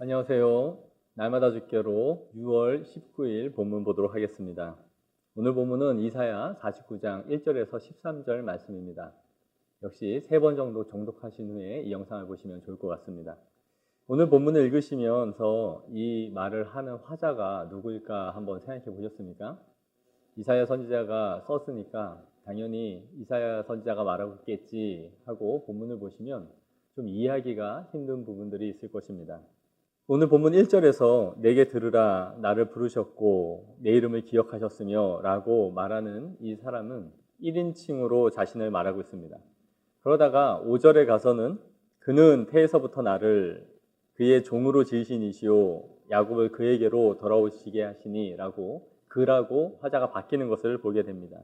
안녕하세요. 날마다 죽게로 6월 19일 본문 보도록 하겠습니다. 오늘 본문은 이사야 49장 1절에서 13절 말씀입니다. 역시 3번 정도 정독하신 후에 이 영상을 보시면 좋을 것 같습니다. 오늘 본문을 읽으시면서 이 말을 하는 화자가 누구일까 한번 생각해 보셨습니까? 이사야 선지자가 썼으니까 당연히 이사야 선지자가 말하고 있겠지 하고 본문을 보시면 좀 이해하기가 힘든 부분들이 있을 것입니다. 오늘 본문 1절에서 내게 들으라 나를 부르셨고 내 이름을 기억하셨으며 라고 말하는 이 사람은 1인칭으로 자신을 말하고 있습니다. 그러다가 5절에 가서는 그는 태에서부터 나를 그의 종으로 지으신 이시오 야곱을 그에게로 돌아오시게 하시니 라고 그라고 화자가 바뀌는 것을 보게 됩니다.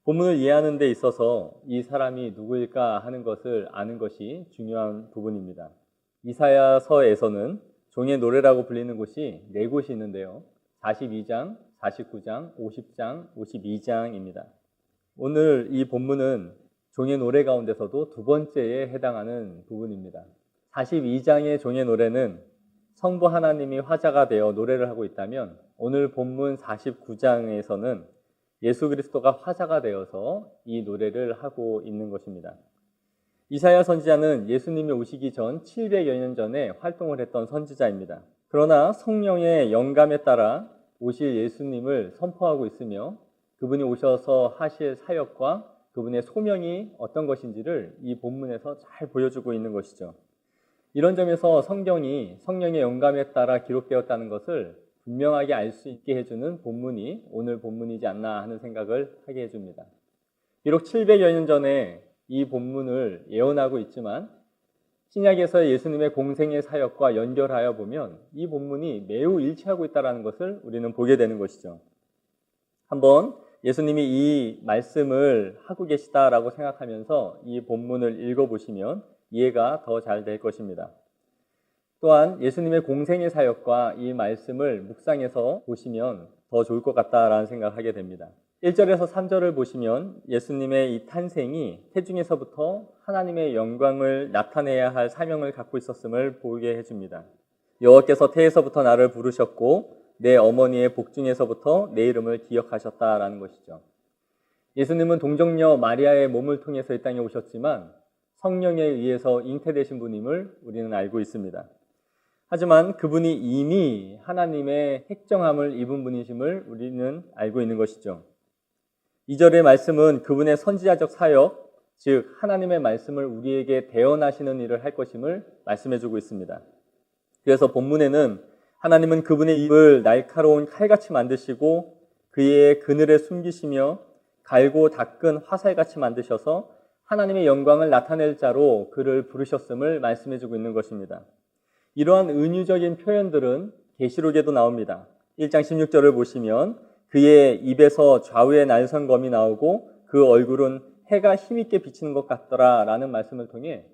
본문을 이해하는 데 있어서 이 사람이 누구일까 하는 것을 아는 것이 중요한 부분입니다. 이사야서에서는 종의 노래라고 불리는 곳이 4곳이 있는데요. 42장, 49장, 50장, 52장입니다. 오늘 이 본문은 종의 노래 가운데서도 두 번째에 해당하는 부분입니다. 42장의 종의 노래는 성부 하나님이 화자가 되어 노래를 하고 있다면 오늘 본문 49장에서는 예수 그리스도가 화자가 되어서 이 노래를 하고 있는 것입니다. 이사야 선지자는 예수님이 오시기 전 700여 년 전에 활동을 했던 선지자입니다. 그러나 성령의 영감에 따라 오실 예수님을 선포하고 있으며 그분이 오셔서 하실 사역과 그분의 소명이 어떤 것인지를 이 본문에서 잘 보여주고 있는 것이죠. 이런 점에서 성경이 성령의 영감에 따라 기록되었다는 것을 분명하게 알 수 있게 해주는 본문이 오늘 본문이지 않나 하는 생각을 하게 해줍니다. 비록 700여 년 전에 이 본문을 예언하고 있지만 신약에서의 예수님의 공생의 사역과 연결하여 보면 이 본문이 매우 일치하고 있다는 것을 우리는 보게 되는 것이죠. 한번 예수님이 이 말씀을 하고 계시다라고 생각하면서 이 본문을 읽어보시면 이해가 더 잘 될 것입니다. 또한 예수님의 공생의 사역과 이 말씀을 묵상해서 보시면 더 좋을 것 같다라는 생각을 하게 됩니다. 1절에서 3절을 보시면 예수님의 이 탄생이 태중에서부터 하나님의 영광을 나타내야 할 사명을 갖고 있었음을 보게 해줍니다. 여호와께서 태에서부터 나를 부르셨고 내 어머니의 복중에서부터 내 이름을 기억하셨다라는 것이죠. 예수님은 동정녀 마리아의 몸을 통해서 이 땅에 오셨지만 성령에 의해서 잉태되신 분임을 우리는 알고 있습니다. 하지만 그분이 이미 하나님의 택정함을 입은 분이심을 우리는 알고 있는 것이죠. 2절의 말씀은 그분의 선지자적 사역, 즉 하나님의 말씀을 우리에게 대언하시는 일을 할 것임을 말씀해주고 있습니다. 그래서 본문에는 하나님은 그분의 입을 날카로운 칼같이 만드시고 그의 그늘에 숨기시며 갈고 닦은 화살같이 만드셔서 하나님의 영광을 나타낼 자로 그를 부르셨음을 말씀해주고 있는 것입니다. 이러한 은유적인 표현들은 계시록에도 나옵니다. 1장 16절을 보시면 그의 입에서 좌우의 날선검이 나오고 그 얼굴은 해가 힘있게 비치는 것 같더라 라는 말씀을 통해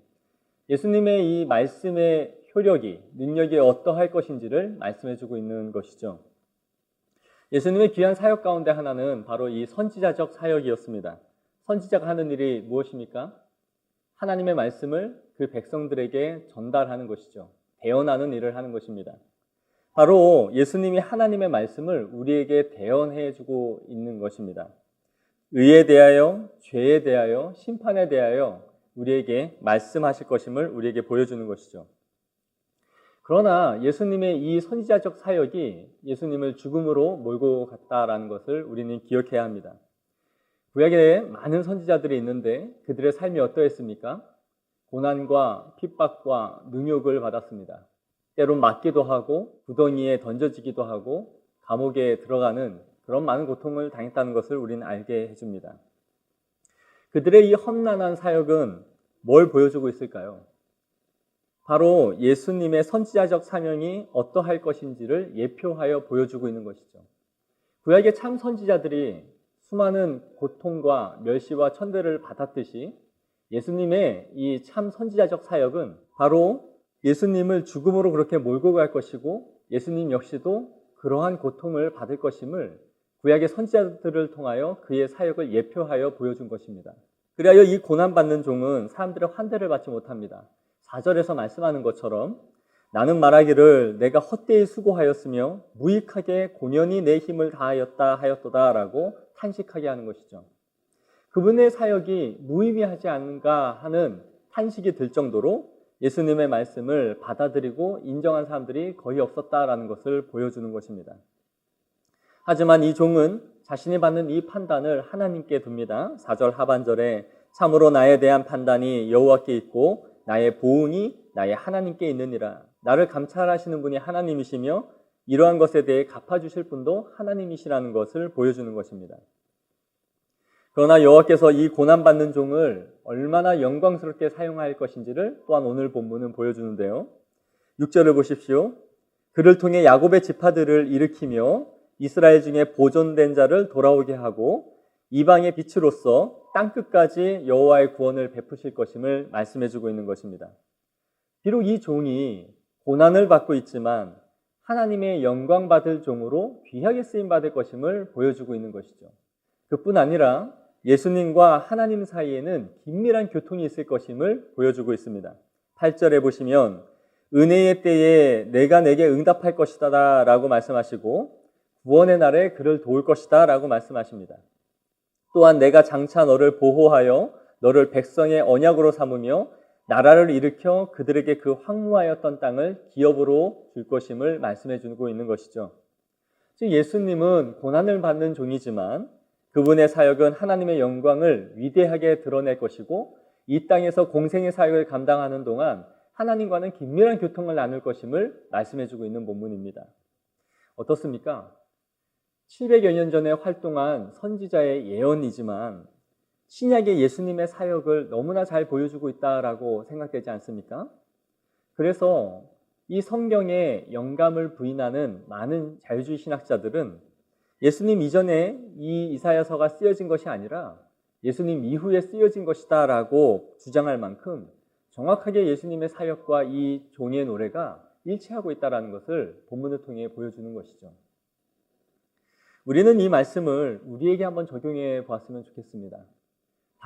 예수님의 이 말씀의 효력이, 능력이 어떠할 것인지를 말씀해주고 있는 것이죠. 예수님의 귀한 사역 가운데 하나는 바로 이 선지자적 사역이었습니다. 선지자가 하는 일이 무엇입니까? 하나님의 말씀을 그 백성들에게 전달하는 것이죠. 대언하는 일을 하는 것입니다. 바로 예수님이 하나님의 말씀을 우리에게 대언해주고 있는 것입니다. 의에 대하여, 죄에 대하여, 심판에 대하여 우리에게 말씀하실 것임을 우리에게 보여주는 것이죠. 그러나 예수님의 이 선지자적 사역이 예수님을 죽음으로 몰고 갔다라는 것을 우리는 기억해야 합니다. 구약에 많은 선지자들이 있는데 그들의 삶이 어떠했습니까? 고난과 핍박과 능욕을 받았습니다. 때론 맞기도 하고 구덩이에 던져지기도 하고 감옥에 들어가는 그런 많은 고통을 당했다는 것을 우리는 알게 해줍니다. 그들의 이 험난한 사역은 뭘 보여주고 있을까요? 바로 예수님의 선지자적 사명이 어떠할 것인지를 예표하여 보여주고 있는 것이죠. 구약의 참 선지자들이 수많은 고통과 멸시와 천대를 받았듯이 예수님의 이 참 선지자적 사역은 바로 예수님을 죽음으로 그렇게 몰고 갈 것이고 예수님 역시도 그러한 고통을 받을 것임을 구약의 선지자들을 통하여 그의 사역을 예표하여 보여준 것입니다. 그리하여 이 고난받는 종은 사람들의 환대를 받지 못합니다. 4절에서 말씀하는 것처럼 나는 말하기를 내가 헛되이 수고하였으며 무익하게 곤연히 내 힘을 다하였다 하였도다라고 탄식하게 하는 것이죠. 그분의 사역이 무의미하지 않은가 하는 탄식이 들 정도로 예수님의 말씀을 받아들이고 인정한 사람들이 거의 없었다라는 것을 보여주는 것입니다. 하지만 이 종은 자신이 받는 이 판단을 하나님께 둡니다. 4절 하반절에 참으로 나에 대한 판단이 여호와께 있고 나의 보응이 나의 하나님께 있느니라. 나를 감찰하시는 분이 하나님이시며 이러한 것에 대해 갚아주실 분도 하나님이시라는 것을 보여주는 것입니다. 그러나 여호와께서 이 고난받는 종을 얼마나 영광스럽게 사용할 것인지를 또한 오늘 본문은 보여주는데요. 6절을 보십시오. 그를 통해 야곱의 지파들을 일으키며 이스라엘 중에 보존된 자를 돌아오게 하고 이방의 빛으로서 땅끝까지 여호와의 구원을 베푸실 것임을 말씀해주고 있는 것입니다. 비록 이 종이 고난을 받고 있지만 하나님의 영광 받을 종으로 귀하게 쓰임 받을 것임을 보여주고 있는 것이죠. 그뿐 아니라 예수님과 하나님 사이에는 긴밀한 교통이 있을 것임을 보여주고 있습니다. 8절에 보시면 은혜의 때에 내가 내게 응답할 것이다 라고 말씀하시고 구원의 날에 그를 도울 것이다 라고 말씀하십니다. 또한 내가 장차 너를 보호하여 너를 백성의 언약으로 삼으며 나라를 일으켜 그들에게 그 황무하였던 땅을 기업으로 줄 것임을 말씀해 주고 있는 것이죠. 즉 예수님은 고난을 받는 종이지만 그분의 사역은 하나님의 영광을 위대하게 드러낼 것이고 이 땅에서 공생의 사역을 감당하는 동안 하나님과는 긴밀한 교통을 나눌 것임을 말씀해 주고 있는 본문입니다. 어떻습니까? 700여 년 전에 활동한 선지자의 예언이지만 신약의 예수님의 사역을 너무나 잘 보여주고 있다라고 생각되지 않습니까? 그래서 이 성경에 영감을 부인하는 많은 자유주의 신학자들은 예수님 이전에 이 이사야서가 쓰여진 것이 아니라 예수님 이후에 쓰여진 것이다 라고 주장할 만큼 정확하게 예수님의 사역과 이 종의 노래가 일치하고 있다는 것을 본문을 통해 보여주는 것이죠. 우리는 이 말씀을 우리에게 한번 적용해 보았으면 좋겠습니다.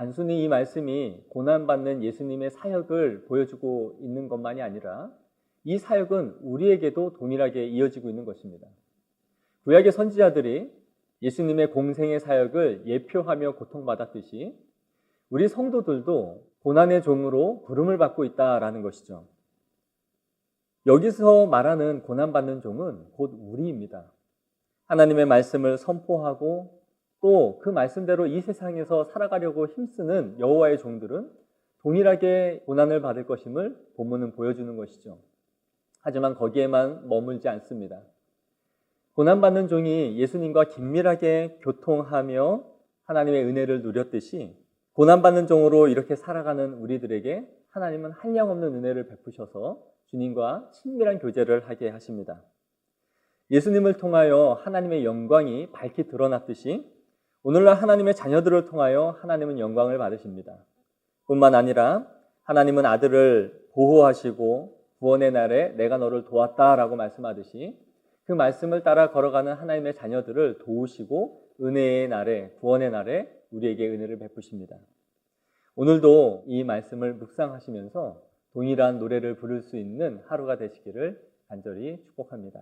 단순히 이 말씀이 고난받는 예수님의 사역을 보여주고 있는 것만이 아니라 이 사역은 우리에게도 동일하게 이어지고 있는 것입니다. 구약의 선지자들이 예수님의 공생의 사역을 예표하며 고통받았듯이 우리 성도들도 고난의 종으로 부름을 받고 있다라는 것이죠. 여기서 말하는 고난받는 종은 곧 우리입니다. 하나님의 말씀을 선포하고 또 그 말씀대로 이 세상에서 살아가려고 힘쓰는 여호와의 종들은 동일하게 고난을 받을 것임을 본문은 보여주는 것이죠. 하지만 거기에만 머물지 않습니다. 고난받는 종이 예수님과 긴밀하게 교통하며 하나님의 은혜를 누렸듯이 고난받는 종으로 이렇게 살아가는 우리들에게 하나님은 한량없는 은혜를 베푸셔서 주님과 친밀한 교제를 하게 하십니다. 예수님을 통하여 하나님의 영광이 밝히 드러났듯이 오늘날 하나님의 자녀들을 통하여 하나님은 영광을 받으십니다. 뿐만 아니라 하나님은 아들을 보호하시고 구원의 날에 내가 너를 도왔다라고 말씀하듯이 그 말씀을 따라 걸어가는 하나님의 자녀들을 도우시고 은혜의 날에 구원의 날에 우리에게 은혜를 베푸십니다. 오늘도 이 말씀을 묵상하시면서 동일한 노래를 부를 수 있는 하루가 되시기를 간절히 축복합니다.